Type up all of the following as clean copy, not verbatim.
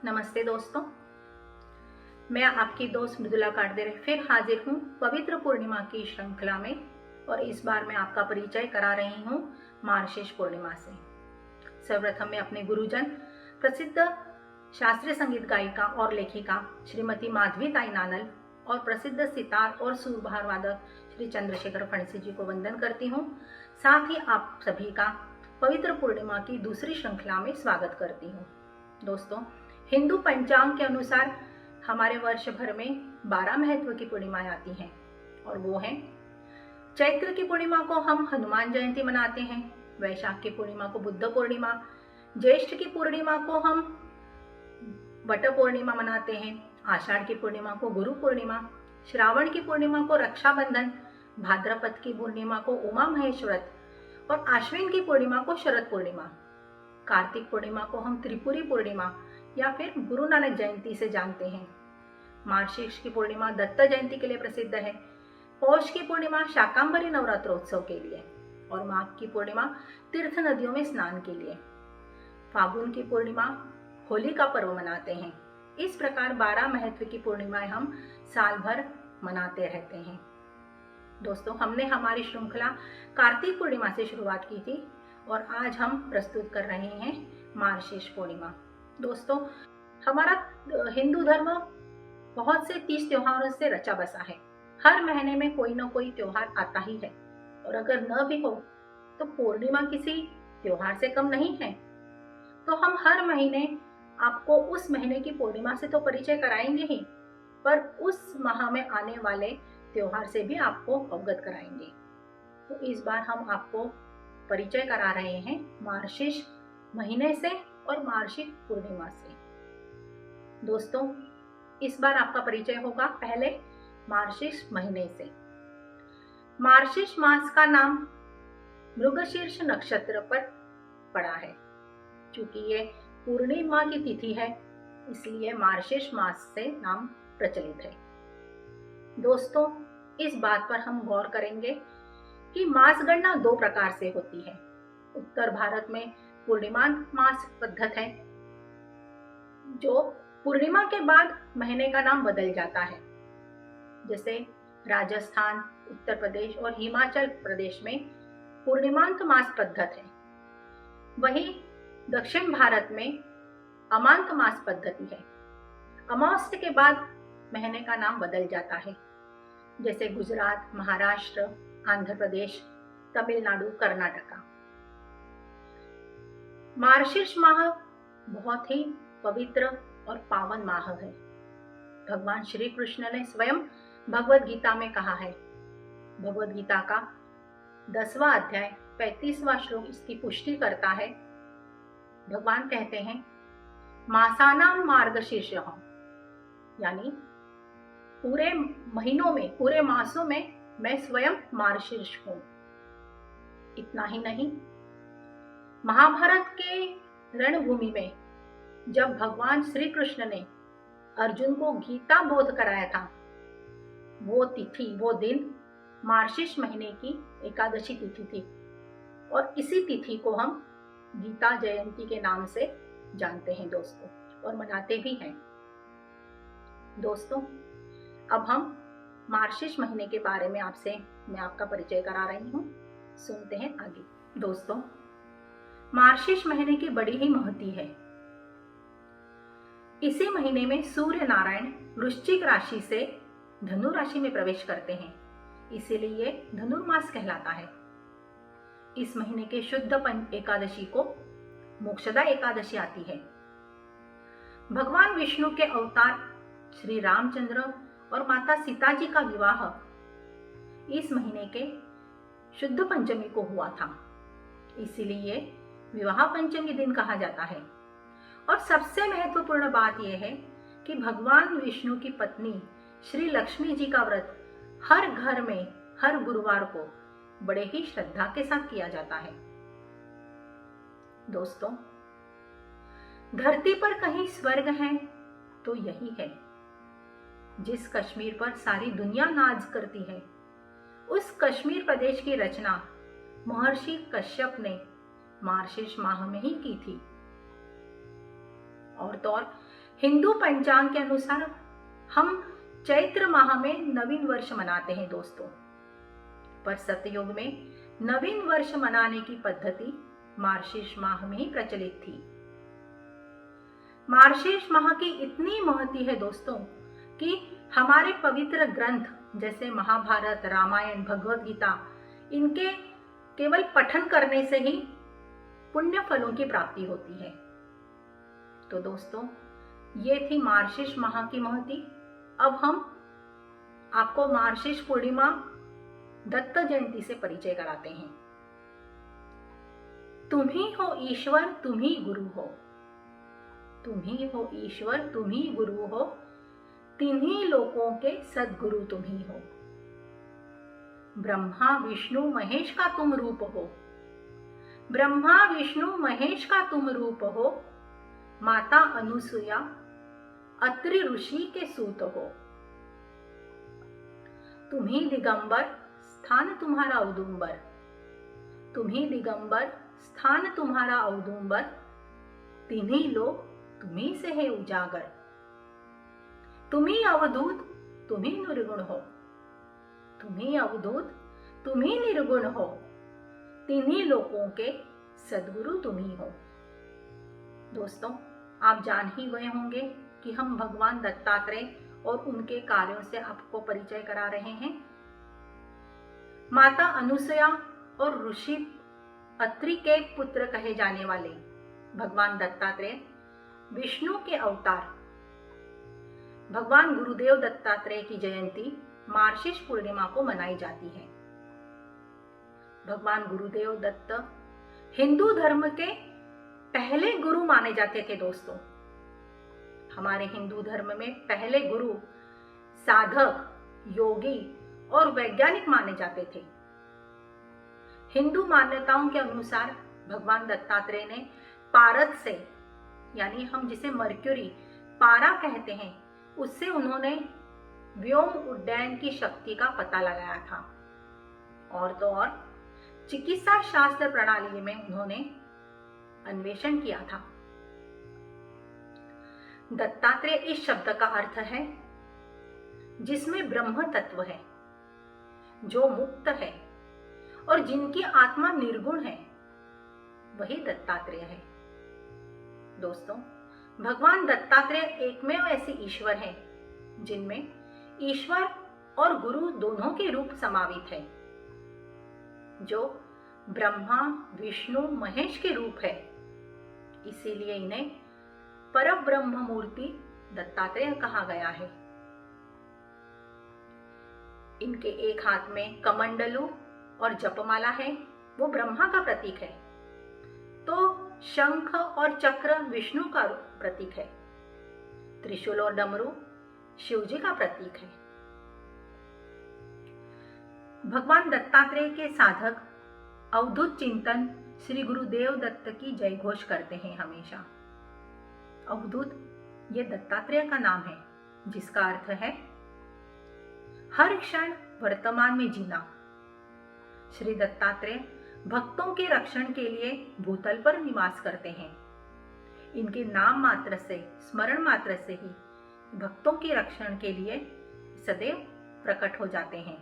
नमस्ते दोस्तों, मैं आपकी दोस्त मृदुला काटदेरे फिर हाजिर हूँ पवित्र पूर्णिमा की श्रृंखला में। और इस बार मैं आपका परिचय करा रही हूँ मार्गशीर्ष पूर्णिमा से। सर्वप्रथम मैं अपने गुरुजन प्रसिद्ध शास्त्रीय संगीत गायिका और लेखिका श्रीमती माधवी ताई नानल और प्रसिद्ध सितार और सूरबहार वादक श्री चंद्रशेखर फणसी जी को वंदन करती हूँ। साथ ही आप सभी का पवित्र पूर्णिमा की दूसरी श्रृंखला में स्वागत करती हूँ। दोस्तों, हिंदू पंचांग के अनुसार हमारे वर्ष भर में 12 महत्व की पूर्णिमाएं आती हैं और वो हैं चैत्र की पूर्णिमा को हम हनुमान जयंती मनाते हैं, वैशाख की पूर्णिमा को बुद्ध पूर्णिमा, ज्येष्ठ की पूर्णिमा को हम वट पूर्णिमा मनाते हैं, आषाढ़ की पूर्णिमा को गुरु पूर्णिमा, श्रावण की पूर्णिमा को रक्षाबंधन, भाद्रपद की पूर्णिमा को उमा महेश व्रत और आश्विन की पूर्णिमा को शरद पूर्णिमा, कार्तिक पूर्णिमा को हम त्रिपुरी पूर्णिमा या फिर गुरु नानक जयंती से जानते हैं। मार्गशीर्ष की पूर्णिमा दत्त जयंती के लिए प्रसिद्ध है, पौष की पूर्णिमा शाकांबरी नवरात्रोत्सव के लिए और माघ की पूर्णिमा तीर्थ नदियों में स्नान के लिए, फागुन की पूर्णिमा होली का पर्व मनाते हैं। इस प्रकार 12 महत्व की पूर्णिमाएं हम साल भर मनाते रहते हैं। दोस्तों, हमने हमारी श्रृंखला कार्तिक पूर्णिमा से शुरुआत की थी और आज हम प्रस्तुत कर रहे हैं मार्गशीर्ष पूर्णिमा। दोस्तों, हमारा हिंदू धर्म बहुत से 30 त्योहारों से रचा बसा है। हर महीने में कोई ना कोई त्योहार आता ही है और अगर न भी हो तो पूर्णिमा किसी त्योहार से कम नहीं है। तो हम हर महीने आपको उस महीने की पूर्णिमा से तो परिचय कराएंगे ही, पर उस माह में आने वाले त्योहार से भी आपको अवगत कराएंगे। तो इस बार हम आपको परिचय करा रहे हैं मार्गशीर्ष महीने से और मार्गशीर्ष पूर्णिमा से। दोस्तों, इस बार आपका परिचय होगा पहले मार्गशीर्ष महीने से। मार्गशीर्ष मास का नाम मृगशीर्ष नक्षत्र पर पड़ा है। क्योंकि ये पूर्णिमा की तिथि है, इसलिए मार्गशीर्ष मास से नाम प्रचलित है। दोस्तों, इस बात पर हम गौर करेंगे कि मास गणना 2 प्रकार से होती है। उत्तर भारत में पूर्णिमा मास पद्धत है, जो पूर्णिमा के बाद महीने का नाम बदल जाता है। जैसे राजस्थान, उत्तर प्रदेश और हिमाचल प्रदेश में पूर्णिमांत मास पद्धत है। वहीं दक्षिण भारत में अमांत मास पद्धति है। अमावस्या के बाद महीने का नाम बदल जाता है। जैसे गुजरात, महाराष्ट्र, आंध्र प्रदेश, तमिलनाडु, कर्नाटका। मार्गशीर्ष माह बहुत ही पवित्र और पावन माह है। भगवान श्री कृष्ण ने स्वयं भगवद गीता में कहा है। भगवद गीता का 10वां अध्याय 35वां श्लोक इसकी पुष्टि करता है। भगवान कहते हैं, मासानाम मार्गशीर्षः, यानी पूरे महीनों में, पूरे मासों में मैं स्वयं मार्गशीर्ष हूं। इतना ही नहीं, महाभारत के रणभूमि में जब भगवान श्री कृष्ण ने अर्जुन को गीता बोध कराया था, वो तिथि, वो दिन मार्गशीर्ष महीने की एकादशी तिथि थी और इसी तिथि को हम गीता जयंती के नाम से जानते हैं दोस्तों, और मनाते भी हैं। दोस्तों, अब हम मार्गशीर्ष महीने के बारे में मैं आपका परिचय करा रही हूँ। सुनते हैं आगे। दोस्तों, मार्गशीर्ष महीने की बड़ी ही महत्व है। इसी महीने में सूर्य नारायण वृश्चिक राशि से धनु राशि में प्रवेश करते हैं, इसीलिए धनुर्मास कहलाता है। इस महीने के शुद्ध एकादशी को मोक्षदा एकादशी आती है। भगवान विष्णु के अवतार श्री रामचंद्र और माता सीता जी का विवाह इस महीने के शुद्ध पंचमी को हुआ था, इसीलिए विवाह पंचमी दिन कहा जाता है। और सबसे महत्वपूर्ण बात यह है कि भगवान विष्णु की पत्नी श्री लक्ष्मी जी का व्रत हर घर में हर गुरुवार को बड़े ही श्रद्धा के साथ किया जाता है। दोस्तों, धरती पर कहीं स्वर्ग है तो यही है। जिस कश्मीर पर सारी दुनिया नाज करती है, उस कश्मीर प्रदेश की रचना महर्षि कश्यप ने मार्गशीर्ष माह में ही की थी। और तो और हिंदू पंचांग के अनुसार हम चैत्र माह में नवीन वर्ष मनाते हैं दोस्तों, पर सतयुग में नवीन वर्ष मनाने की पद्धति मार्गशीर्ष माह में ही प्रचलित थी। मार्गशीर्ष माह की इतनी महत्व है दोस्तों कि हमारे पवित्र ग्रंथ जैसे महाभारत, रामायण, भगवत गीता, इनके केवल पठन करने से ही पुण्य फलों की प्राप्ति होती है। तो दोस्तों, ये थी मार्गशीर्ष माह की महत्व। अब हम आपको मार्गशीर्ष पूर्णिमा दत्त जयंती से परिचय कराते हैं। तुम ही हो ईश्वर, तुम ही गुरु हो। तुम ही हो ईश्वर, तुम ही गुरु हो। तिन्हीं लोकों के सद्गुरु तुम ही हो। ब्रह्मा विष्णु महेश का तुम रूप हो। ब्रह्मा विष्णु महेश का तुम रूप हो। माता अनुसुया अत्रि ऋषि के सूत हो। तुम ही दिगंबर, स्थान तुम्हारा औदुंबर। तुम ही दिगंबर, स्थान तुम्हारा औदुंबर। तिन्हीं लोग तुम्ही से है उजागर। तुम ही अवधूत, तुम ही निर्गुण हो। तुम ही अवधूत, तुम ही निर्गुण हो। तिन्हीं लोकों के सद्गुरु तुम ही हो। दोस्तों, आप जान ही गए होंगे कि हम भगवान दत्तात्रेय और उनके कार्यों से आपको परिचय करा रहे हैं। माता अनुसुया और ऋषि अत्रि के पुत्र कहे जाने वाले भगवान दत्तात्रेय विष्णु के अवतार भगवान गुरुदेव दत्तात्रेय की जयंती मार्गशीर्ष पूर्णिमा को मनाई जाती है। भगवान गुरुदेव दत्त हिंदू धर्म के पहले गुरु माने जाते थे दोस्तों। हमारे हिंदू धर्म में पहले गुरु साधक, योगी और वैज्ञानिक माने जाते थे। हिंदू मान्यताओं के अनुसार भगवान दत्तात्रेय ने पारद से, यानी हम जिसे मर्क्यूरी पारा कहते हैं, उससे उन्होंने व्योम उड्डयन की शक्ति का पता लगाया था। और तो और चिकित्सा शास्त्र प्रणाली में उन्होंने अन्वेषण किया था। दत्तात्रेय इस शब्द का अर्थ है जिसमें ब्रह्म तत्व है, जो मुक्त है और जिनकी आत्मा निर्गुण है, वही दत्तात्रेय है। दोस्तों, भगवान दत्तात्रेय एकमेव ऐसे ईश्वर हैं जिनमें ईश्वर और गुरु दोनों के रूप समावित है, जो ब्रह्मा विष्णु महेश के रूप है। इसीलिए इन्हें परब्रह्म मूर्ति दत्तात्रेय कहा गया है। इनके एक हाथ में कमंडलू और जपमाला है, वो ब्रह्मा का प्रतीक है। तो शंख और चक्र विष्णु का प्रतीक है। त्रिशूल और डमरू शिवजी का प्रतीक है। भगवान दत्तात्रेय के साधक अवधूत चिंतन श्री गुरुदेव दत्त की जय घोष करते हैं हमेशा। अवधूत ये दत्तात्रेय का नाम है, जिसका अर्थ है हर क्षण वर्तमान में जीना। श्री दत्तात्रेय भक्तों के रक्षण के लिए भूतल पर निवास करते हैं। इनके नाम मात्र से, स्मरण मात्र से ही भक्तों के रक्षण के लिए सदैव प्रकट हो जाते हैं।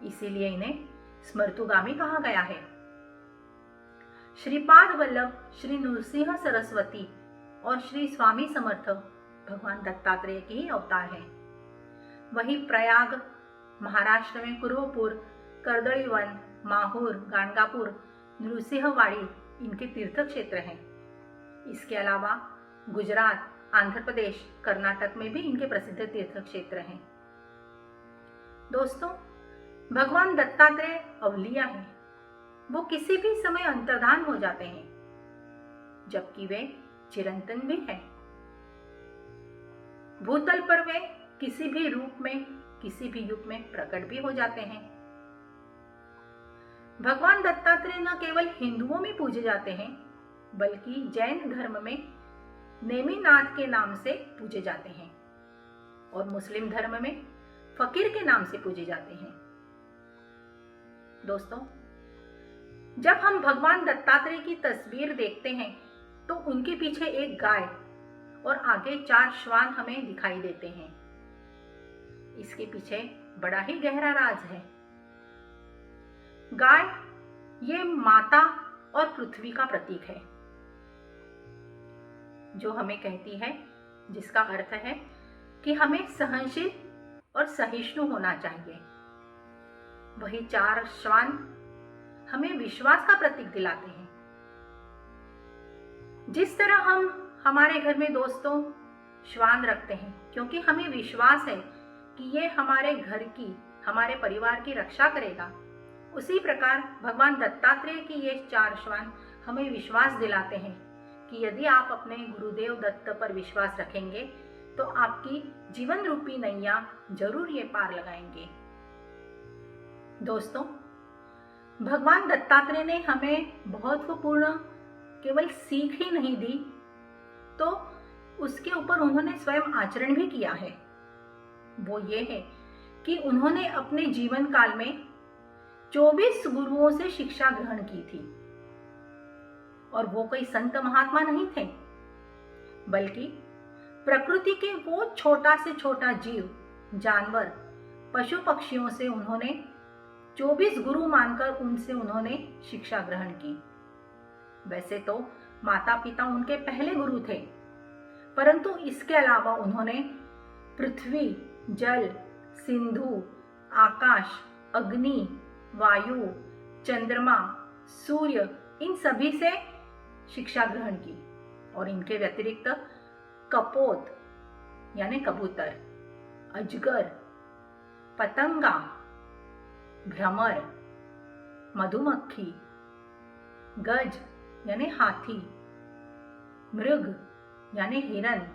इसीलिए इन्हें स्मर्तुगामी कहा गया है। श्रीपाद वल्लभ, श्री नृसिंह सरस्वती और श्री स्वामी समर्थ भगवान दत्तात्रेय के ही अवतार हैं। वही प्रयाग महाराष्ट्र में कुरुपुर, कर्दळीवन, माहूर, गाणगापुर, नृसिंहवाड़ी इनके तीर्थ क्षेत्र हैं। इसके अलावा गुजरात, आंध्र प्रदेश, कर्नाटक में भी इनके प्रसिद्ध तीर्थ क्षेत्र हैं। दोस्तों, भगवान दत्तात्रेय अवलिया हैं। वो किसी भी समय अंतर्धान हो जाते हैं, जबकि वे चिरंतन भी हैं। भूतल पर वे किसी भी रूप में, किसी भी युग में प्रकट भी हो जाते हैं। भगवान दत्तात्रेय न केवल हिंदुओं में पूजे जाते हैं, बल्कि जैन धर्म में नेमिनाथ के नाम से पूजे जाते हैं और मुस्लिम धर्म में फकीर के नाम से पूजे जाते हैं। दोस्तों, जब हम भगवान दत्तात्रेय की तस्वीर देखते हैं तो उनके पीछे एक गाय और आगे 4 श्वान हमें दिखाई देते हैं। इसके पीछे बड़ा ही गहरा राज है। गाय ये माता और पृथ्वी का प्रतीक है, जो हमें कहती है, जिसका अर्थ है कि हमें सहनशील और सहिष्णु होना चाहिए। वही 4 श्वान हमें विश्वास का प्रतीक दिलाते हैं। जिस तरह हम हमारे घर में दोस्तों श्वान रखते हैं क्योंकि हमें विश्वास है कि ये हमारे घर की, हमारे परिवार की रक्षा करेगा, उसी प्रकार भगवान दत्तात्रेय की ये 4 श्वान हमें विश्वास दिलाते हैं कि यदि आप अपने गुरुदेव दत्त पर विश्वास रखेंगे तो आपकी जीवन रूपी नैया जरूर ये पार लगाएंगे। दोस्तों, भगवान दत्तात्रेय ने हमें महत्वपूर्ण केवल सीख ही नहीं दी, तो उसके ऊपर उन्होंने स्वयं आचरण भी किया है। वो ये है कि उन्होंने अपने जीवन काल में 24 गुरुओं से शिक्षा ग्रहण की थी। और वो कोई संत महात्मा नहीं थे, बल्कि प्रकृति के वो छोटा से छोटा जीव, जानवर, पशु पक्षियों से उन्होंने 24 गुरु मानकर उनसे उन्होंने शिक्षा ग्रहण की। वैसे तो माता पिता उनके पहले गुरु थे, परंतु इसके अलावा उन्होंने पृथ्वी, जल, सिंधु, आकाश, अग्नि, वायु, चंद्रमा, सूर्य, इन सभी से शिक्षा ग्रहण की। और इनके व्यतिरिक्त कपोत यानी कबूतर, अजगर, पतंगा, भ्रमर, मधुमक्खी, गज यानी हाथी, मृग यानी हिरन,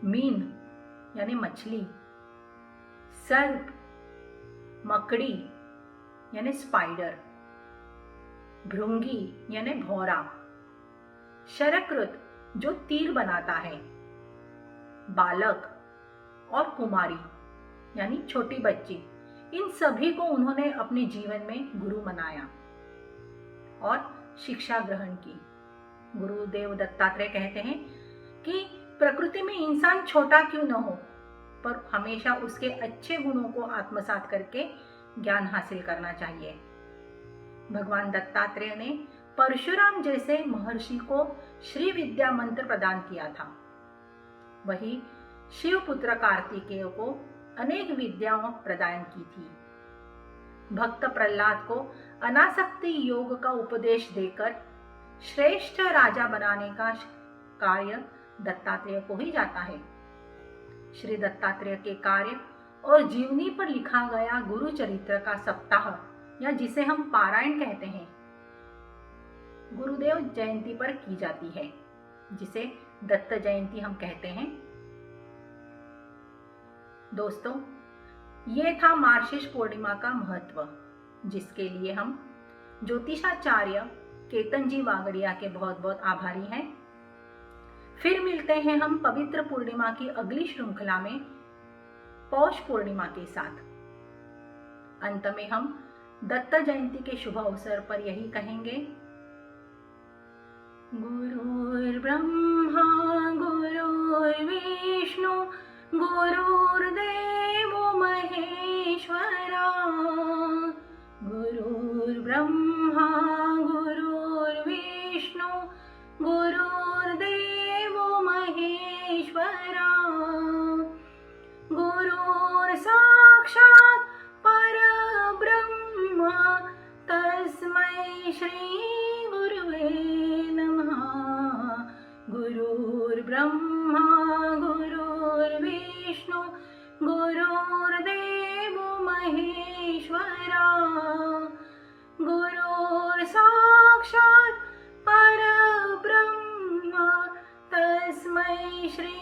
मीन यानी मछली, सर्प, मकड़ी यानी स्पाइडर, भृंगी यानी भौरा, शरकृत जो तीर बनाता है, बालक और कुमारी यानी छोटी बच्ची, इन सभी को उन्होंने अपने जीवन में गुरु बनाया और शिक्षा ग्रहण की। गुरुदेव दत्तात्रेय कहते हैं कि प्रकृति में इंसान छोटा क्यों न हो, पर हमेशा उसके अच्छे गुणों को आत्मसात करके ज्ञान हासिल करना चाहिए। भगवान दत्तात्रेय ने परशुराम जैसे महर्षि को श्री विद्या मंत्र प्रदान किया था। वही शिवपुत्र कार्तिकेय को अनेक विद्याओं प्रदान की थी। भक्त प्रहलाद को अनासक्ति योग का उपदेश देकर श्रेष्ठ राजा बनाने का कार्य दत्तात्रेय को ही जाता है। श्री दत्तात्रेय के कार्य और जीवनी पर लिखा गया गुरु चरित्र का सप्ताह, या जिसे हम पारायण कहते हैं, गुरुदेव जयंती पर की जाती है, जिसे दत्त जयंती हम कहते हैं। दोस्तों, ये था मार्गशीर्ष पूर्णिमा का महत्व, जिसके लिए हम ज्योतिषाचार्य केतन जी वागड़िया के बहुत बहुत आभारी हैं। फिर मिलते हैं हम पवित्र पूर्णिमा की अगली श्रृंखला में पौष पूर्णिमा के साथ। अंत में हम दत्त जयंती के शुभ अवसर पर यही कहेंगे, गुरुर्ब्रह्मा गुरुर्विष्णु गुरुर्देवो महेश्वरा, गुरुर्ब्रह्मा गुरुर्विष्णु गुरुर्देवो महेश्वरा, गुरुर् साक्षात् परब्रह्म तस्मै श्री गुरुवे नमः। गुरुर्ब्रह्मा गुरुर्विष्णु गुरुर्देवो महेश्वरा, गुरुर् साक्षात् परब्रह्म तस्मै श्री